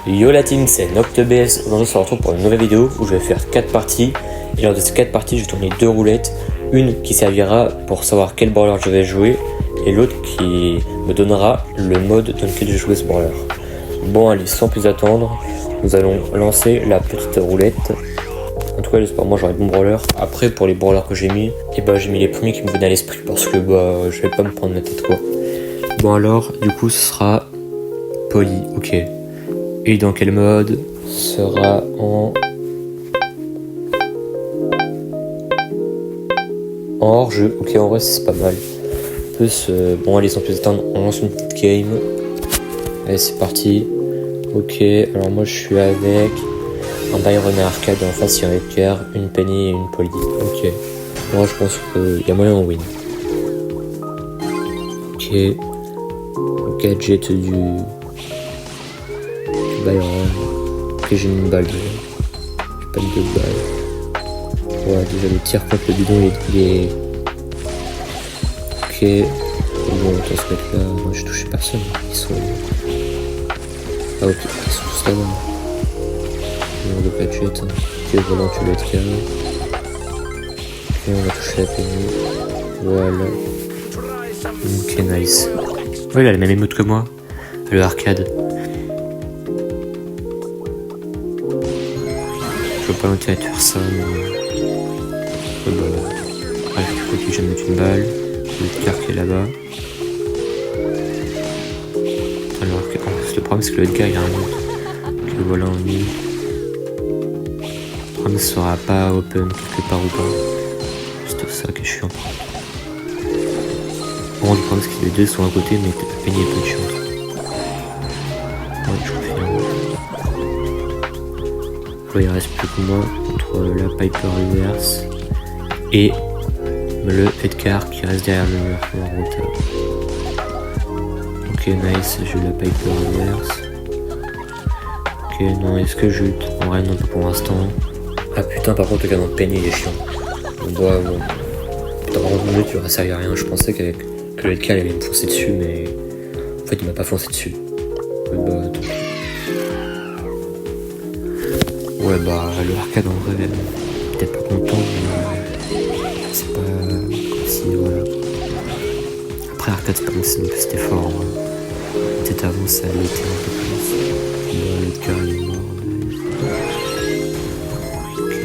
Yo la team, c'est NocteBS. Aujourd'hui on se retrouve pour une nouvelle vidéo où je vais faire 4 parties. Et lors de ces 4 parties, je vais tourner 2 roulettes. Une qui servira pour savoir quel brawler je vais jouer et l'autre qui me donnera le mode dans lequel je vais jouer ce brawler. Bon allez, sans plus attendre, nous allons lancer la petite roulette. En tout cas, j'espère moi j'aurai le bon brawler. Après, pour les brawlers que j'ai mis, j'ai mis les premiers qui me venaient à l'esprit parce que je vais pas me prendre la tête quoi. Bon alors, du coup ce sera Poli, ok. Et dans quel mode? Sera en hors-jeu, ok, en vrai c'est pas mal. Plus, bon allez, sans plus attendre, on lance une petite game. Allez, c'est parti. Ok, alors moi je suis avec un Byron et Arcade, en face il y a un Edgar, une Penny et une Polly. Ok, moi je pense qu'il y a moyen de win. Ok, gadget du Byron. Ok, j'ai mis une balle déjà. J'ai pas mis d'autres balles. Ouais, déjà le tir contre le bidon il est... Ok, bon, on va se mettre là. Non, j'ai touché personne. Ils sont... Ah ok, ils sont tous là-bas. On va gadget. Ok, voilà, tu vas être carré. Ok, on va toucher la penny. Voilà. Ok, nice. Ouais, il a le même émote que moi. Le arcade. Je vois pas l'intérêt de faire ça, mais... Bref, du coup, je vais mettre une balle. Le Edgar qui est là-bas. Alors, le problème c'est que le Edgar il y a un autre. Ok, voilà, on met. Le problème ce sera pas open quelque part ou pas. C'est ça que je suis en train. Bon, le problème c'est que les deux sont à côté, mais peut-être peigner un peu de chance. Ouais, je confirme. Ouais, il reste plus que moi contre la Piper reverse et le Edgar qui reste derrière le mur en route. Ok, nice, j'ai la Piper reverse. Ok, non, est-ce que je lutte? En vrai, non, pas pour l'instant. Ah putain, par contre, le canon de Penny il est chiant. Bon. Putain, par contre, tu vas servir à rien. Je pensais que le Edgar allait me foncer dessus, mais en fait, il m'a pas foncé dessus. Attends. Ouais, le arcade en vrai, peut-être pas content, mais c'est pas comme si, voilà. Après, arcade, c'est pas comme si c'était fort, en vrai. Peut-être avant, ça allait être un peu plus. Le cœur, il est mort. Ok.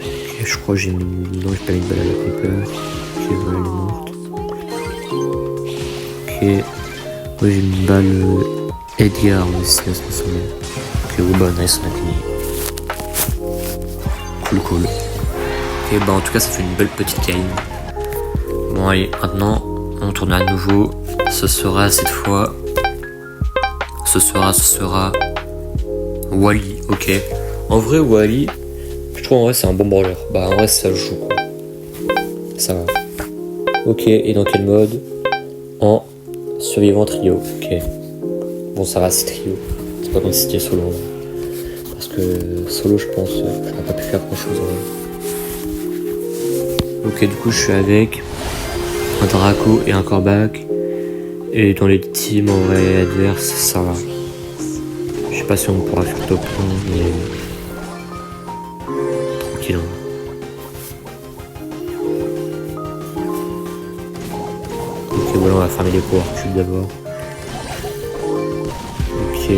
Ok, je crois que j'ai mis. Non, j'ai pas mis de balle à la Piper. Ok, voilà, elle est morte. Ok. Ouais, j'ai mis une balle Edgar aussi, à ce moment. Ok, nice, on a fini. Cool. Ok, en tout cas, ça fait une belle petite game. Bon, allez, maintenant, on tourne à nouveau. Ce sera cette fois. Ce sera. Wally, ok. En vrai, Wally, je trouve en vrai, c'est un bon brawler. En vrai, ça le joue, quoi. Ça va. Ok, et dans quel mode? En survivant trio, ok. Bon, ça va, c'est trio. C'est pas comme si c'était solo. Parce que solo, je pense, j'aurais pas pu faire grand chose. Ok, du coup, je suis avec un Draco et un Corbac. Et dans les teams en vrai adverses, ça va. Je sais pas si on pourra faire top 1, mais tranquille. Ok, voilà, on va farmer les power cubes d'abord. Ok.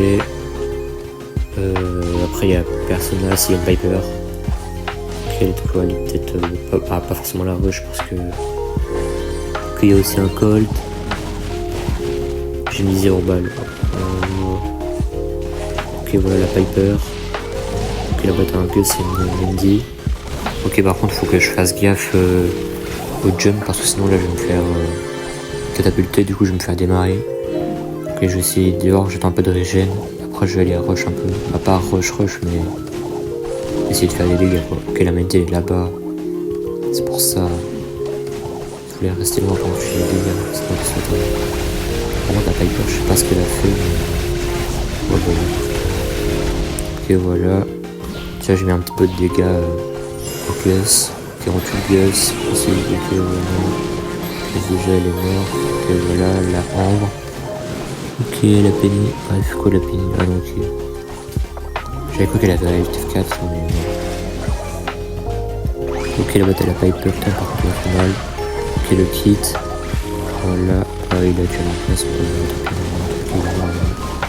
Après, il y a personne là, s'il y a une Piper. Ok, elle est quoi? Elle est peut-être pas forcément la rush parce que. Ok, il y a aussi un Colt. J'ai mis 0 balles. Ok, voilà la Piper. Ok, la boîte à un peu, c'est une Mandy. Ok, par contre, faut que je fasse gaffe au jump parce que sinon, là, je vais me faire catapulter. Du coup, je vais me faire démarrer. Ok, je vais essayer dehors, j'attends un peu de régène. Après, je vais aller rush un peu. Pas rush, mais essayer de faire des dégâts, quoi. Ok, la Mandy elle est là-bas. C'est pour ça. Je voulais rester loin quand je fais des dégâts. C'est pas que ça. Par contre, la Piper, je sais pas ce qu'elle a fait, mais... Ok, voilà. Tiens, j'ai mis un petit peu de dégâts au Gus. Ok, on tue le Gus. Aussi, ok, voilà. Et déjà, elle est morte. Ok, voilà, la Ambre. Ok, la Penny. Bref, quoi la Penny? Ah non, ok. J'avais cru qu'elle avait la F4, mais non. Ok, là-bas t'as la Piper, putain, par contre, elle a fait mal. Ok, le kit. Voilà. Ah, il a tué la place pour le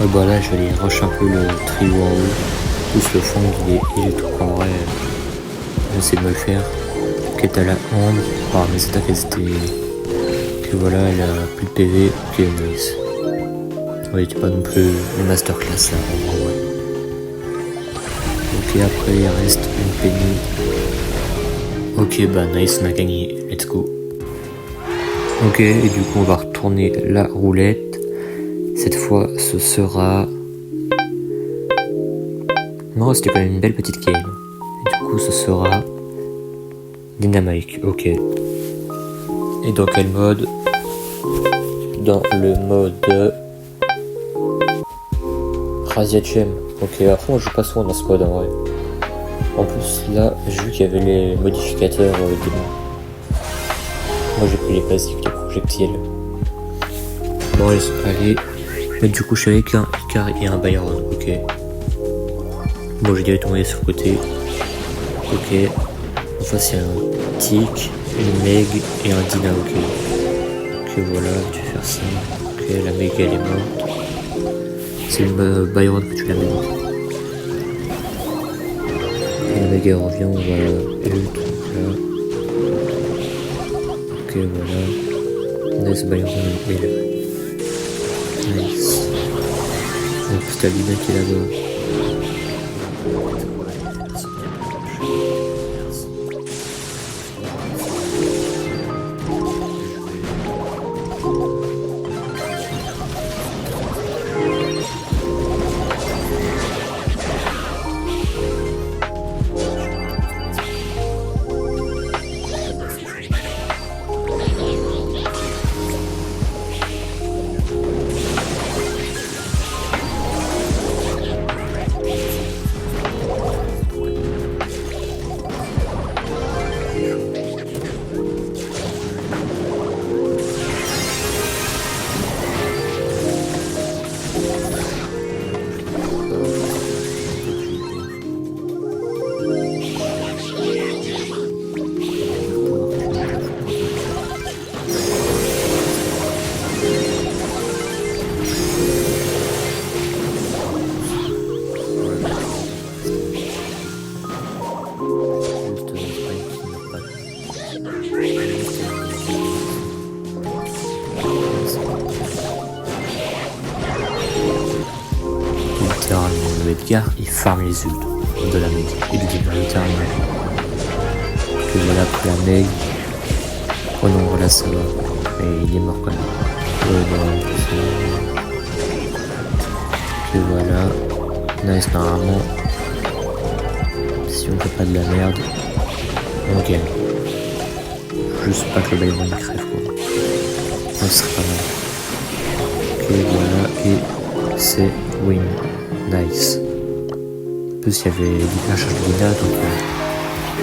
ouais, bah là, je vais aller rush un peu le trio en haut. Plus le fond, il est tout en vrai. J'essaie de me le faire. Ok, t'as la Ambre. Ah, mes attaques, elles étaient. Ok, voilà, elle a plus de PV. Ok, nice. Ouais, tu pas non plus le masterclass là, en vrai. Ok, après, il reste une Penny. Ok, bah nice, on a gagné. Let's go. Ok, et du coup, on va retourner la roulette. Cette fois, ce sera. Non, c'était quand même une belle petite game. Et du coup, ce sera. Dynamite, ok. Et dans quel mode? Dans le mode. Razia Gem. Ok, après, on joue pas souvent dans ce mode en vrai. En plus, là, j'ai vu qu'il y avait les modificateurs démons. Moi, j'ai pris les basiques de projectiles. Bon, allez. Mais du coup, je suis avec un Icar et un Byron, ok. Bon, j'ai directement sur le côté. Ok. En face, il y a un Tic, une Meg et un Dina, ok. Ok, voilà, tu vas faire ça. Ok, la Meg, elle est morte. C'est le Byron que tu l'as mis. Et la Meg, elle revient, on va ult, là. Ok, voilà. Nice, Byron, elle est là. Nice. En plus, t'as Lina qui est là-bas. Littéralement, le Edgar, il farm les ults de la Meg. Il dit littéralement. Que voilà, après la Meg. Oh non, voilà, ça va. Mais il est mort quand même. Ouais, bah, que voilà. Nice, normalement. Si on fait pas de la merde, on gagne. Juste pas que le Byron crève quoi. Ça serait pas mal. Ok, voilà, et c'est win. Nice. En plus, il y avait la charge de Lina, donc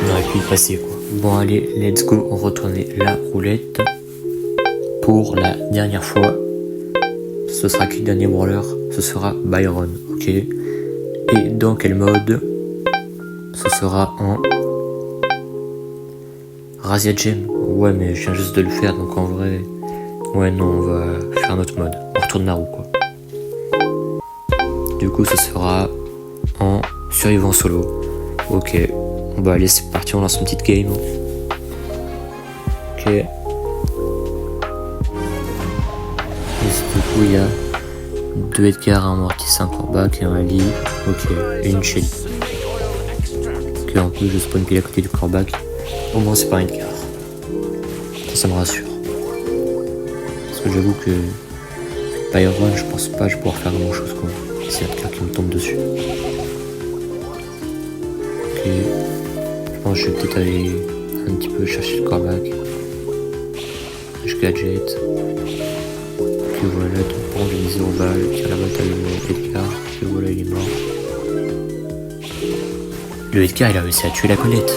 on aurait pu y passer quoi. Bon, allez, let's go, on retourne la roulette. Pour la dernière fois, ce sera qui le dernier brawler? Ce sera Byron, ok. Et dans quel mode? Ce sera en Razia Gem. Ouais, mais je viens juste de le faire, donc en vrai. Ouais, non, on va faire un autre mode. On retourne Naru, quoi. Du coup, ce sera en survivant solo. Ok. Bah, allez, c'est parti, on lance une petite game. Ok. Et du coup, il y a 2 Edgar, un Mortis, un Corbac et un Ali. Ok. Et une Shelly. Ok, en plus, je spawn pile à côté du Corbac. Au moins, c'est pas un Edgar. Ça me rassure. Parce que j'avoue que Byron, je pense pas que je vais pouvoir faire grand chose quoi. C'est un Edgar qui me tombe dessus. Ok. Je pense que je vais peut-être aller un petit peu chercher le Corbac. Je gadget. Que voilà, donc bon, j'ai mis 0 balles, tire la bataille de Edgar, que voilà, il est mort. Le Edgar, il a réussi à tuer la Colette.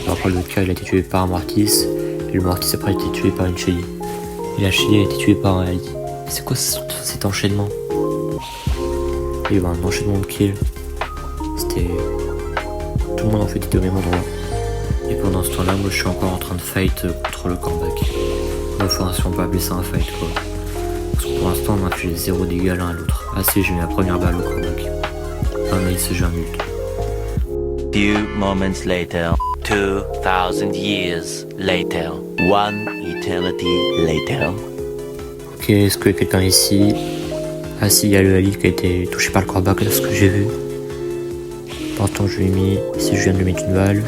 Alors après, le Edgar, il a été tué par un Mortis, et le Mortis après a été tué par une Shelly. Et la Shelly a été tuée par un Ali. C'est quoi cet enchaînement? Il y avait un enchaînement de kills. C'était... Tout le monde en fait était au même endroit. Et pendant ce temps-là, moi je suis encore en train de fight contre le comeback. Enfin, si on peut appeler ça un fight quoi. Parce que pour l'instant, on a fait 0 dégâts l'un à l'autre. Ah si, j'ai mis la première balle au comeback. Ah mais j'ai un ult. Few moments later, 2000 years later, one eternity later. Ok, est-ce qu'il y a quelqu'un ici? Ah si, il y a le Ali qui a été touché par le comeback, là ce que j'ai vu. Pourtant je lui ai mis, si je viens de lui mettre une balle.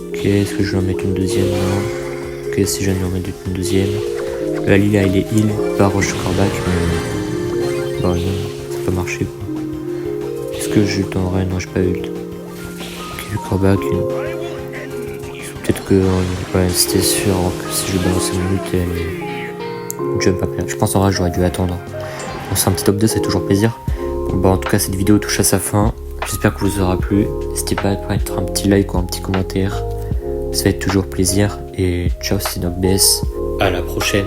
Ok, est-ce que je vais en mettre une deuxième? Non. Ok, si je viens de lui en mettre une deuxième. Le Ali là il est heal, pas rush comeback, mais... Bah non, ça peut marcher quoi. Est-ce que j'ai ult en vrai? Non, j'ai pas ult. Ok, le comeback, peut-être que... Ouais, c'était sûr que si je balançais mon ult et... Jump après. Je pense en vrai j'aurais dû attendre. Bon, c'est un petit top 2, c'est toujours plaisir. Bon, bah en tout cas cette vidéo touche à sa fin. J'espère que vous aura plu. N'hésitez pas à mettre un petit like ou un petit commentaire. Ça fait toujours plaisir. Et ciao, c'est NocBS. À la prochaine.